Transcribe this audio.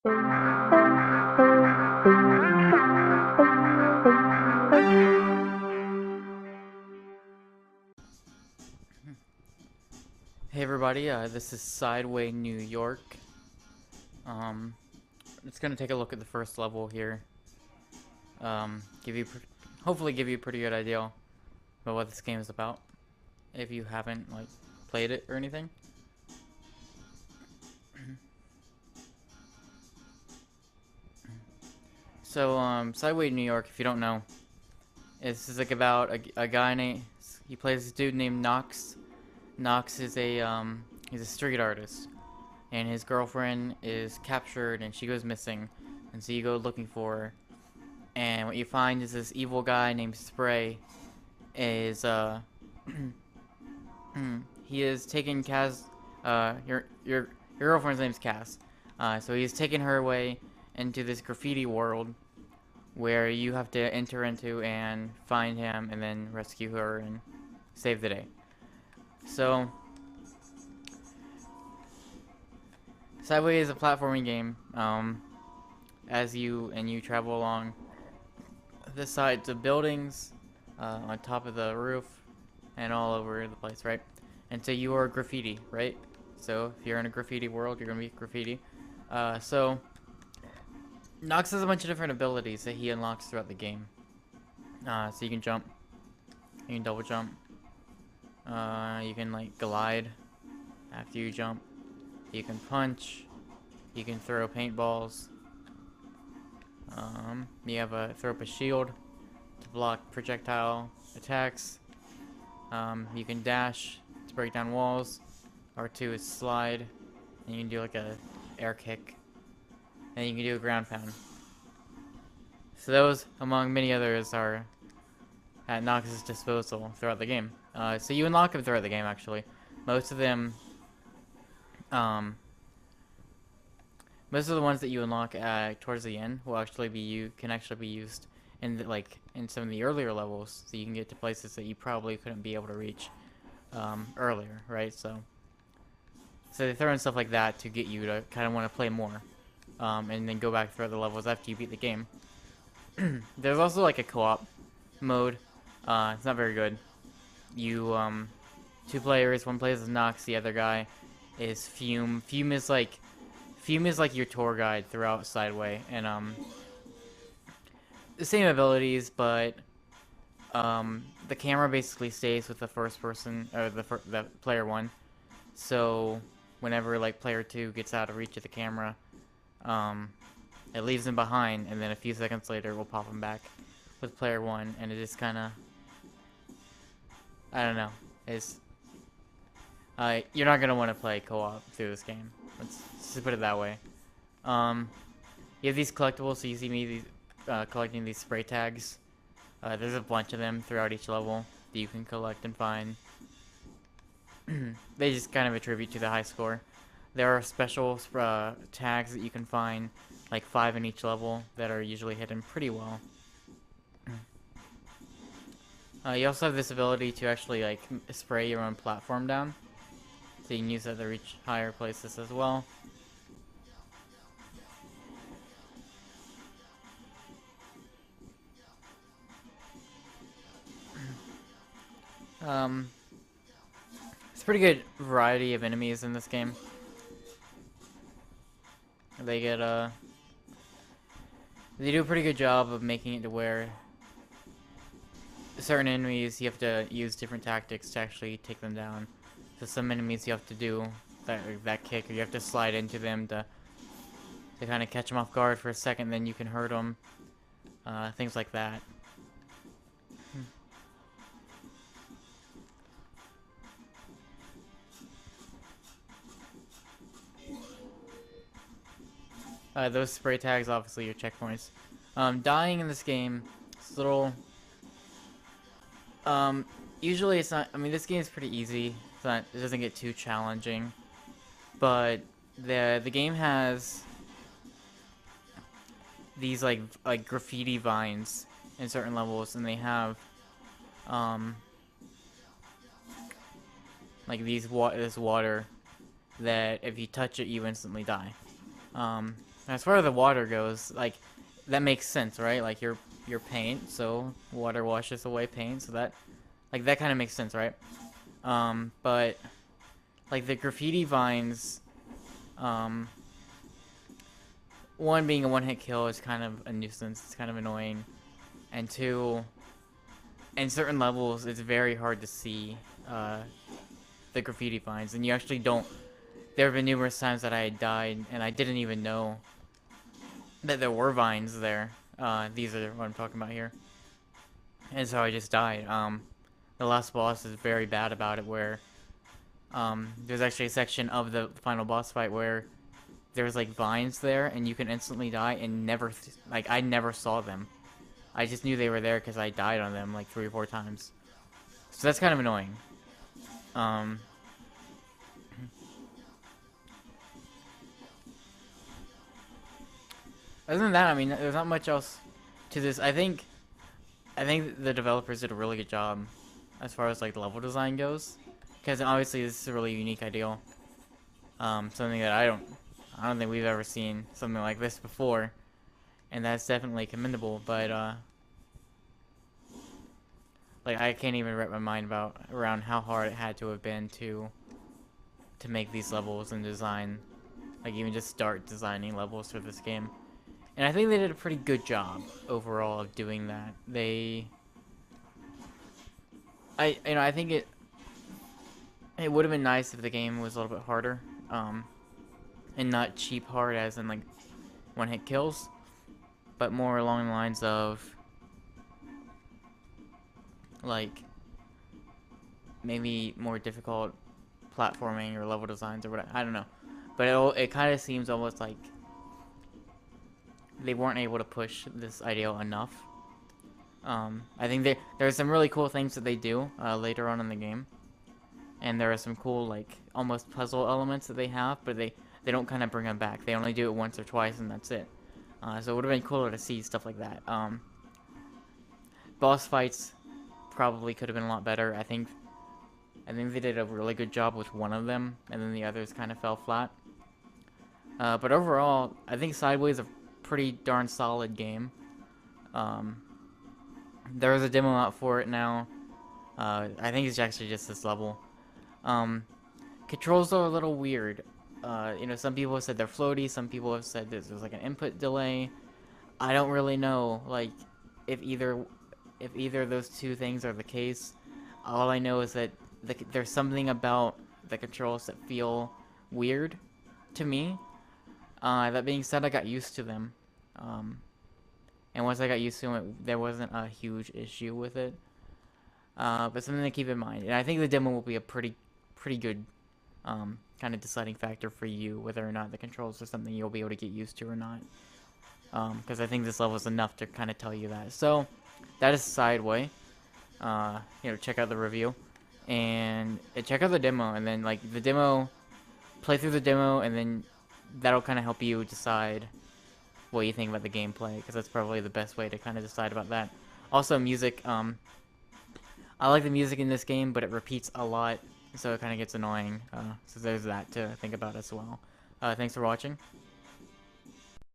Hey everybody, this is Sideway, New York. It's gonna take a look at the first level here. Hopefully give you a pretty good idea about what this game is about, if you haven't like played it or anything. So, Sideway, New York, if you don't know, this is like about a guy named, he plays this dude named Knox. Knox is he's a street artist, and his girlfriend is captured and she goes missing, and so you go looking for her, and what you find is this evil guy named Spray is he is taking Kaz, your girlfriend's name's Kaz, so he's taken her away into this graffiti world where you have to enter into and find him and then rescue her and save the day. So, Sideway is a platforming game. As you travel along the sides of buildings, on top of the roof, and all over the place, right? And so you are graffiti, right? So if you're in a graffiti world, you're gonna be graffiti. So Nox has a bunch of different abilities that he unlocks throughout the game. So you can jump, you can double jump. You can like glide after you jump. You can punch. You can throw paintballs. You have throw up a shield to block projectile attacks. You can dash to break down walls. R2 is slide, and you can do like a air kick, and you can do a ground pound. So those, among many others, are at Nox's disposal throughout the game. So you unlock them throughout the game, actually. Most of them, most of the ones that you unlock towards the end will actually be can actually be used in in some of the earlier levels, so you can get to places that you probably couldn't be able to reach earlier, right? So they throw in stuff like that to get you to kind of want to play more, and then go back through the levels after you beat the game. There's also like a co-op mode. It's not very good. You two players, one plays as Nox, the other guy is Fume. Fume is like your tour guide throughout Sideway, and the same abilities, but the camera basically stays with the first person, or the player one. So whenever like player two gets out of reach of the camera, it leaves him behind, and then a few seconds later we'll pop him back with player one, and it is kind of, I don't know, it's you're not gonna want to play co-op through this game. Let's just put it that way. You have these collectibles, so you see me collecting these spray tags. There's a bunch of them throughout each level that you can collect and find. They just kind of attribute to the high score. There are special tags that you can find, like 5 in each level, that are usually hidden pretty well. You also have this ability to actually like spray your own platform down, so you can use that to reach higher places as well. It's a pretty good variety of enemies in this game. They do a pretty good job of making it to where certain enemies you have to use different tactics to actually take them down. So some enemies you have to do that kick, or you have to slide into them to kind of catch them off guard for a second, then you can hurt them. Things like that. Those spray tags, obviously, your checkpoints. Dying in this game, it's a little... usually it's not... I mean, this game is pretty easy. It doesn't get too challenging. But the game has these, like graffiti vines in certain levels, and they have, like this water that if you touch it, you instantly die. As far as the water goes, like that makes sense, right? Like your paint, so water washes away paint, so that like that kind of makes sense, right? But like the graffiti vines, um, one being a one-hit kill is kind of a nuisance. It's kind of annoying, and two, in certain levels, it's very hard to see the graffiti vines, and you actually don't. There have been numerous times that I had died, and I didn't even know that there were vines there. These are what I'm talking about here, and so I just died. The last boss is very bad about it, where there's actually a section of the final boss fight where there's like vines there, and you can instantly die, and never like I never saw them. I just knew they were there because I died on them like 3 or 4 times. So that's kind of annoying. Um, Other than that, I mean, there's not much else to this. I think the developers did a really good job as far as like the level design goes, because obviously this is a really unique ideal. Something that I don't think we've ever seen something like this before, and that's definitely commendable. But like I can't even wrap my mind around how hard it had to have been to make these levels and design, like even just start designing levels for this game. And I think they did a pretty good job overall of doing that. I think it would have been nice if the game was a little bit harder, and not cheap hard as in like one-hit kills, but more along the lines of like maybe more difficult platforming or level designs or whatever. I don't know, but it kind of seems almost like they weren't able to push this ideal enough. I think there are some really cool things that they do later on in the game, and there are some cool like almost puzzle elements that they have, but they don't kind of bring them back. They only do it once or twice, and that's it. So it would have been cooler to see stuff like that. Boss fights probably could have been a lot better. I think they did a really good job with one of them, and then the others kind of fell flat. But overall, I think Sideway is a pretty darn solid game. There is a demo out for it now. I think it's actually just this level. Controls are a little weird. Some people have said they're floaty. Some people have said there's like an input delay. I don't really know, like, if either of those two things are the case. All I know is that there's something about the controls that feel weird to me. That being said, I got used to them. And once I got used to them, there wasn't a huge issue with it. But something to keep in mind. And I think the demo will be a pretty good kind of deciding factor for you, whether or not the controls are something you'll be able to get used to or not. Because I think this level is enough to kind of tell you that. So, that is Sideway. Check out the review. And check out the demo. And then, like, play through the demo, and then that'll kind of help you decide what you think about the gameplay, because that's probably the best way to kind of decide about that. Also, music. I like the music in this game, but it repeats a lot, so it kind of gets annoying. So there's that to think about as well. Thanks for watching.